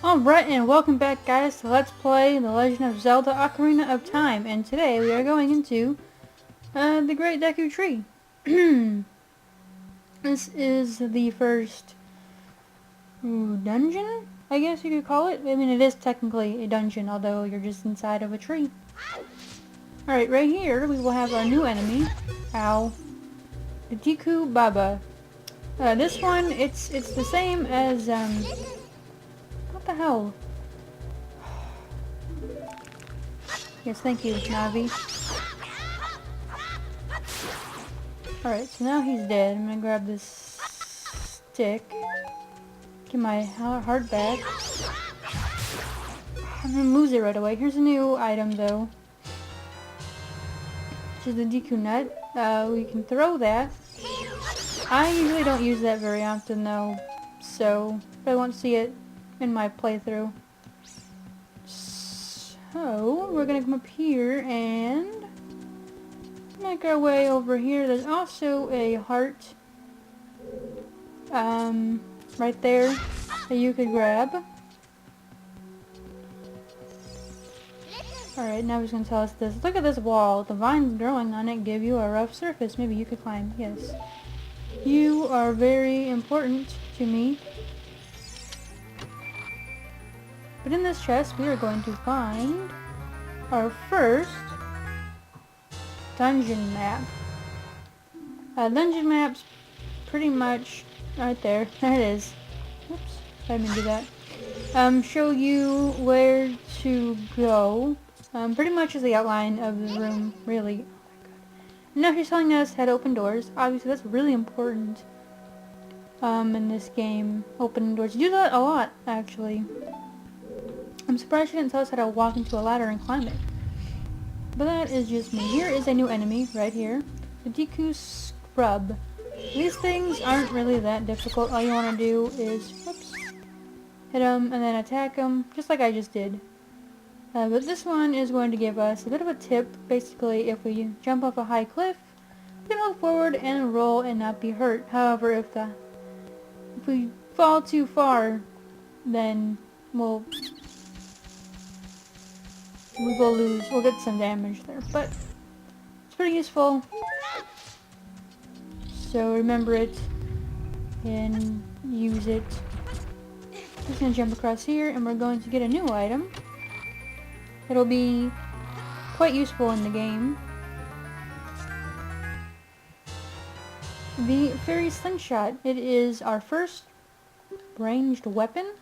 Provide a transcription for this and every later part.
Alright, and welcome back guys to Let's Play The Legend of Zelda Ocarina of Time, and today we are going into the Great Deku Tree. This is the first dungeon, I guess you could call it. I mean, it is technically a dungeon, although you're just inside of a tree. Alright, right here we will have our new enemy, the Deku Baba. This one, it's the same as, what the hell? Yes, thank you, Navi. Alright, so now he's dead. I'm gonna grab this stick. Get my heart back. I'm gonna lose it right away. Here's a new item, though. Which is the Deku Nut. We can throw that. I usually don't use that very often, though. So, I won't see it in my playthrough. So, we're gonna come up here and make our way over here. There's also a heart right there that you could grab. Alright, now he's gonna tell us this. Look at this wall. The vines growing on it give you a rough surface. Maybe you could climb. Yes. You are very important to me. But in this chest, we are going to find our first dungeon map. Dungeon maps pretty much right there. There it is. Oops, I didn't do that. Show you where to go. Pretty much is the outline of the room, really. Oh my god. Now she's telling us how to open doors. Obviously, that's really important. In this game, open doors. You do that a lot, actually. I'm surprised she didn't tell us how to walk into a ladder and climb it. But that is just me. Here is a new enemy, right here. The Deku Scrub. These things aren't really that difficult. All you want to do is, whoops, hit them and then attack them, just like I just did. But this one is going to give us a bit of a tip. Basically, if we jump off a high cliff, we can look forward and roll and not be hurt. However, if we fall too far, then we will lose. We'll get some damage there, but it's pretty useful. So remember it and use it. Just gonna jump across here, and we're going to get a new item. It'll be quite useful in the game. The Fairy Slingshot. It is our first ranged weapon.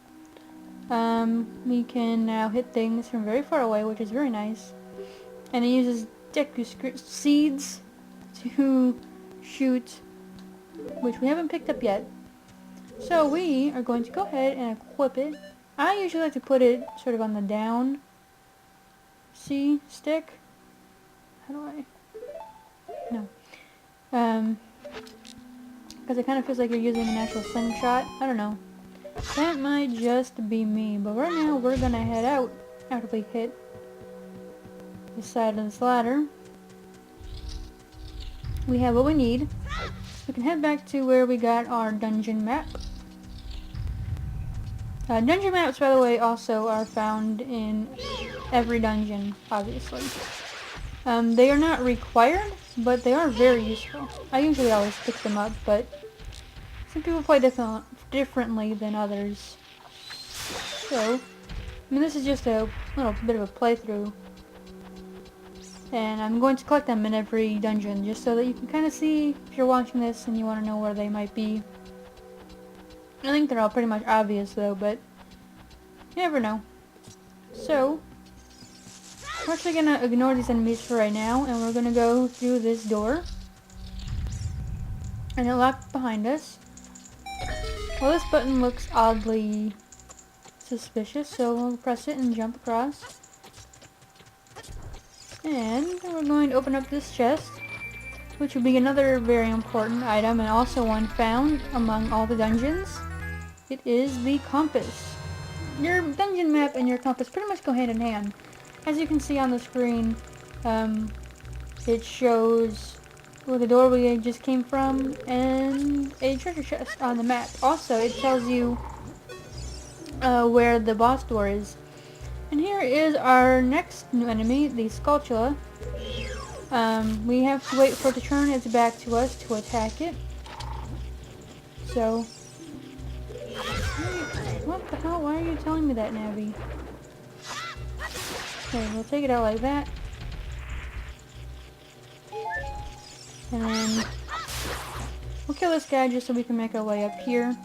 We can now hit things from very far away, which is very nice. And it uses Deku seeds to shoot, which we haven't picked up yet. So we are going to go ahead and equip it. I usually like to put it sort of on the down C stick. How do I? No. Because it kind of feels like you're using an actual slingshot. I don't know. That might just be me, but right now we're gonna head out after we hit the side of this ladder. We have what we need. We can head back to where we got our dungeon map. Dungeon maps, by the way, also are found in every dungeon, obviously. They are not required, but they are very useful. I usually always pick them up, but some people play differently than others. So, I mean, this is just a little bit of a playthrough. And I'm going to collect them in every dungeon, just so that you can kind of see if you're watching this and you want to know where they might be. I think they're all pretty much obvious though, but you never know. So, we're actually going to ignore these enemies for right now, and we're going to go through this door. And it'll lock behind us. Well, this button looks oddly suspicious, so we'll press it and jump across. And we're going to open up this chest, which will be another very important item, and also one found among all the dungeons. It is the compass. Your dungeon map and your compass pretty much go hand in hand. As you can see on the screen, it shows where the door we just came from and a treasure chest on the map. Also, it tells you where the boss door is. And here is our next new enemy, the Skulltula. We have to wait for it to turn its back to us to attack it. So, what the hell? Why are you telling me that, Navi? Okay, we'll take it out like that. And then we'll kill this guy just so we can make our way up here.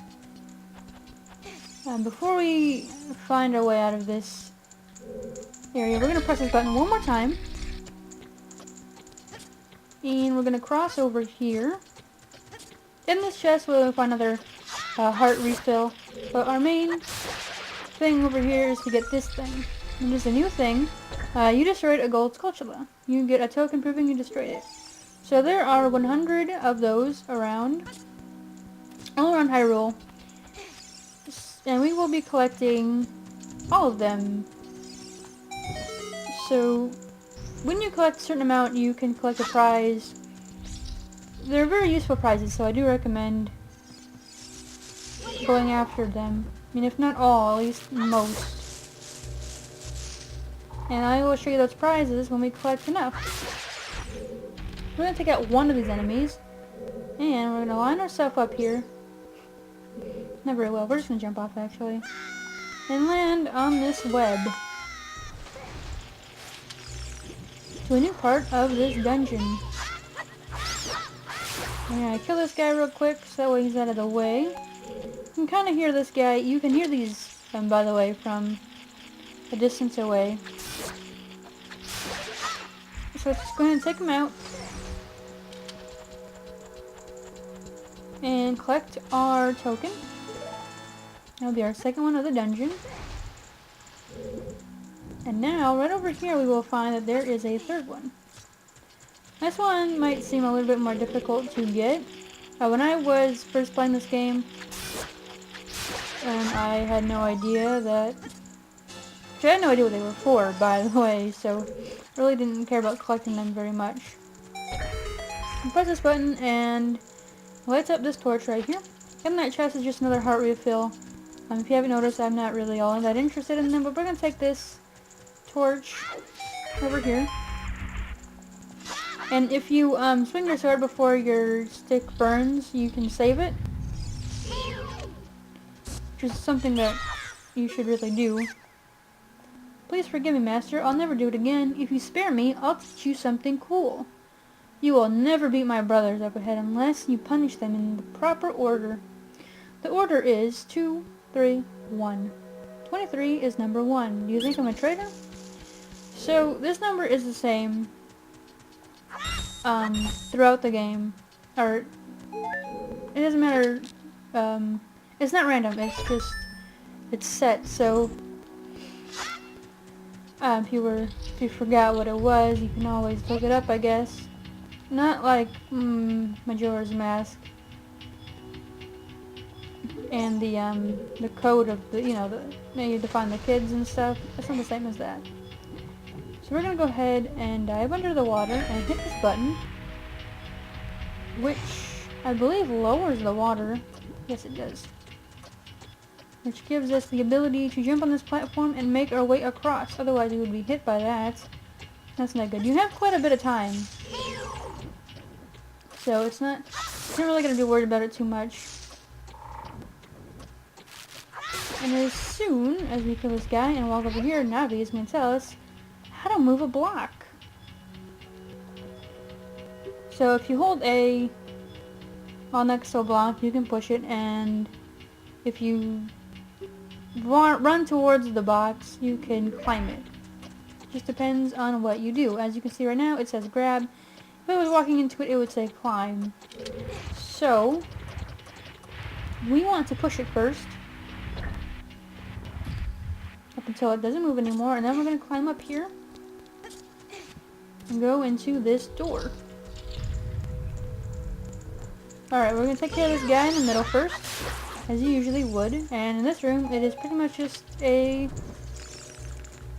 Before we find our way out of this area, we're going to press this button one more time. And we're going to cross over here. In this chest we'll find another heart refill. But our main thing over here is to get this thing. And it's a new thing. You destroyed a gold Skulltula. You get a token proving you destroyed it. So there are 100 of those around, all around Hyrule. And we will be collecting all of them. So when you collect a certain amount, you can collect a prize. They're very useful prizes, so I do recommend going after them. I mean, if not all, at least most. And I will show you those prizes when we collect enough. We're going to take out one of these enemies. And we're going to line ourselves up here. Not very well. We're just going to jump off, actually. And land on this web. To a new part of this dungeon. I'm going to kill this guy real quick so that way he's out of the way. You can kind of hear this guy. You can hear these, by the way, from a distance away. So let's just go ahead and take him out. And collect our token. That'll be our second one of the dungeon. And now, right over here, we will find that there is a third one. This one might seem a little bit more difficult to get. When I was first playing this game, and I had no idea that... Actually, I had no idea what they were for, by the way, so really didn't care about collecting them very much. Press this button, and lights up this torch right here. In that chest is just another heart refill. If you haven't noticed, I'm not really all that interested in them, but we're going to take this torch over here. And if you swing your sword before your stick burns, you can save it. Which is something that you should really do. Please forgive me, Master. I'll never do it again. If you spare me, I'll teach you something cool. You will never beat my brothers up ahead unless you punish them in the proper order. The order is 2, 3, 1. 23 is number 1. Do you think I'm a traitor? So, this number is the same throughout the game. Or, it doesn't matter, it's not random, it's set, so if you forgot what it was, you can always look it up, I guess. Not like Majora's Mask and the code of the, you define the kids and stuff. It's not the same as that. So we're gonna go ahead and dive under the water and hit this button, which I believe lowers the water. Yes, it does. Which gives us the ability to jump on this platform and make our way across. Otherwise, we would be hit by that. That's not good. You have quite a bit of time. So it's not really going to be worried about it too much. And as soon as we kill this guy and walk over here, Navi is going to tell us how to move a block. So if you hold A while next to a block, you can push it, and if you run towards the box, you can climb it. Just depends on what you do. As you can see right now, it says grab. If I was walking into it, it would say climb. So, we want to push it first, up until it doesn't move anymore, and then we're going to climb up here, and go into this door. Alright, we're going to take care of this guy in the middle first, as you usually would, and in this room, it is pretty much just a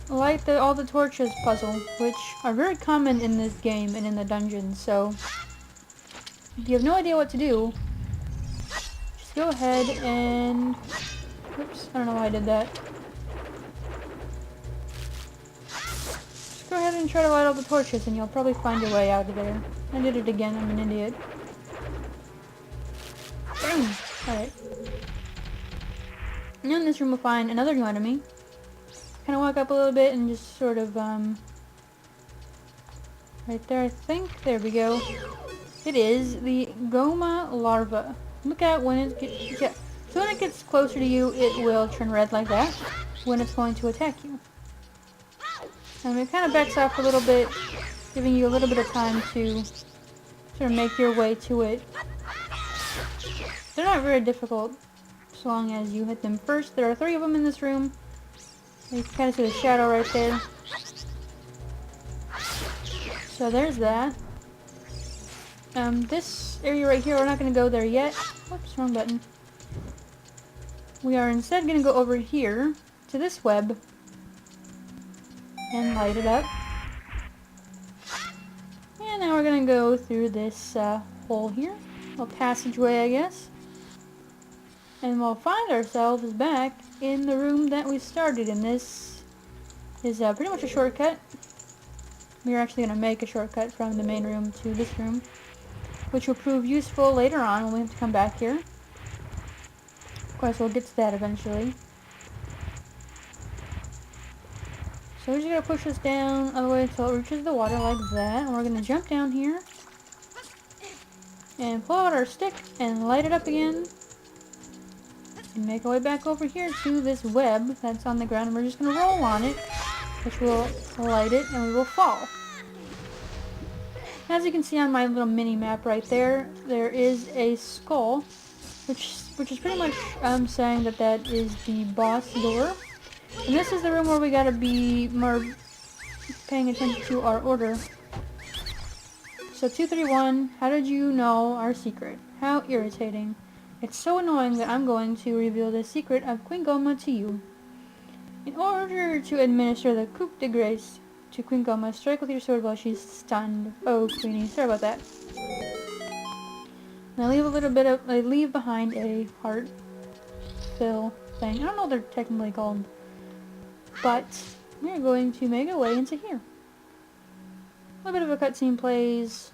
light all the torches puzzle, which are very common in this game and in the dungeons, so if you have no idea what to do, just go ahead and Oops, I don't know why I did that. Just go ahead and try to light all the torches and you'll probably find your way out of there. I did it again, I'm an idiot. Boom! Alright. Now in this room we'll find another new enemy. Kind of walk up a little bit and just sort of, right there, I think. There we go. It is the Goma larva. Look out when it gets... Yeah. So when it gets closer to you, it will turn red like that when it's going to attack you. And it kind of backs off a little bit, giving you a little bit of time to sort of make your way to it. They're not very difficult so long as you hit them first. There are 3 of them in this room. You can kind of see the shadow right there. So there's that. This area right here, we're not going to go there yet. Whoops, wrong button. We are instead going to go over here to this web and light it up. And now we're going to go through this hole here. A passageway, I guess. And we'll find ourselves back in the room that we started in. This is pretty much a shortcut. We're actually going to make a shortcut from the main room to this room, which will prove useful later on when we have to come back here. Of course, we'll get to that eventually. So we're just going to push this down all the way until it reaches the water like that. And we're going to jump down here and pull out our stick and light it up again. And make our way back over here to this web that's on the ground. And we're just going to roll on it, which will light it, and we will fall. As you can see on my little mini map right there, there is a skull, which is pretty much saying that that is the boss door. And this is the room where we gotta be more paying attention to our order. So 231, how did you know our secret? How irritating. It's so annoying that I'm going to reveal the secret of Queen Goma to you. In order to administer the coup de grace to Queen Goma, strike with your sword while she's stunned. Oh, Queenie, sorry about that. And I leave behind a heart fill thing. I don't know what they're technically called. But we're going to make our way into here. A little bit of a cutscene plays.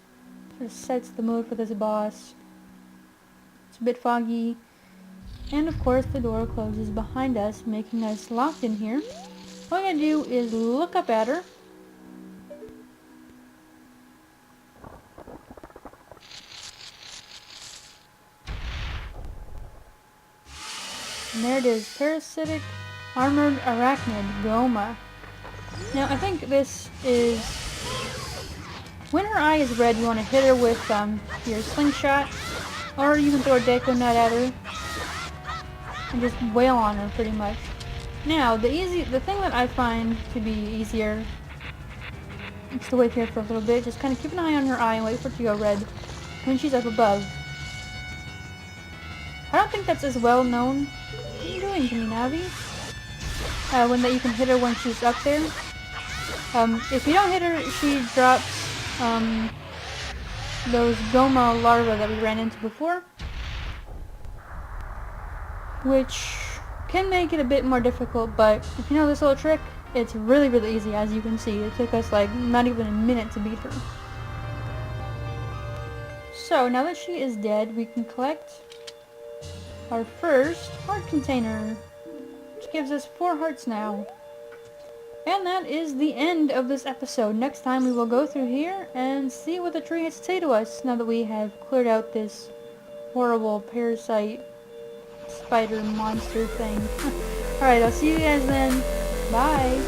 Sort of sets the mood for this boss. It's a bit foggy. And of course the door closes behind us, making us locked in here. All I gotta do is look up at her. And there it is, parasitic armored arachnid, Goma. Now I think this is... When her eye is red, you want to hit her with your slingshot. Or you can throw a Deku nut at her. And just wail on her, pretty much. Now, the thing that I find to be easier is to wait here for a little bit. Just kind of keep an eye on her eye and wait for it to go red when she's up above. I don't think that's as well known. What are you doing to me, Navi? That you can hit her when she's up there. If you don't hit her, she drops those Goma larvae that we ran into before, which can make it a bit more difficult, but if you know this little trick, it's really, really easy. As you can see, it took us like not even a minute to beat her. So now that she is dead, we can collect our first heart container, which gives us 4 hearts now. And that is the end of this episode. Next time we will go through here and see what the tree has to say to us now that we have cleared out this horrible parasite spider monster thing. Alright, I'll see you guys then. Bye!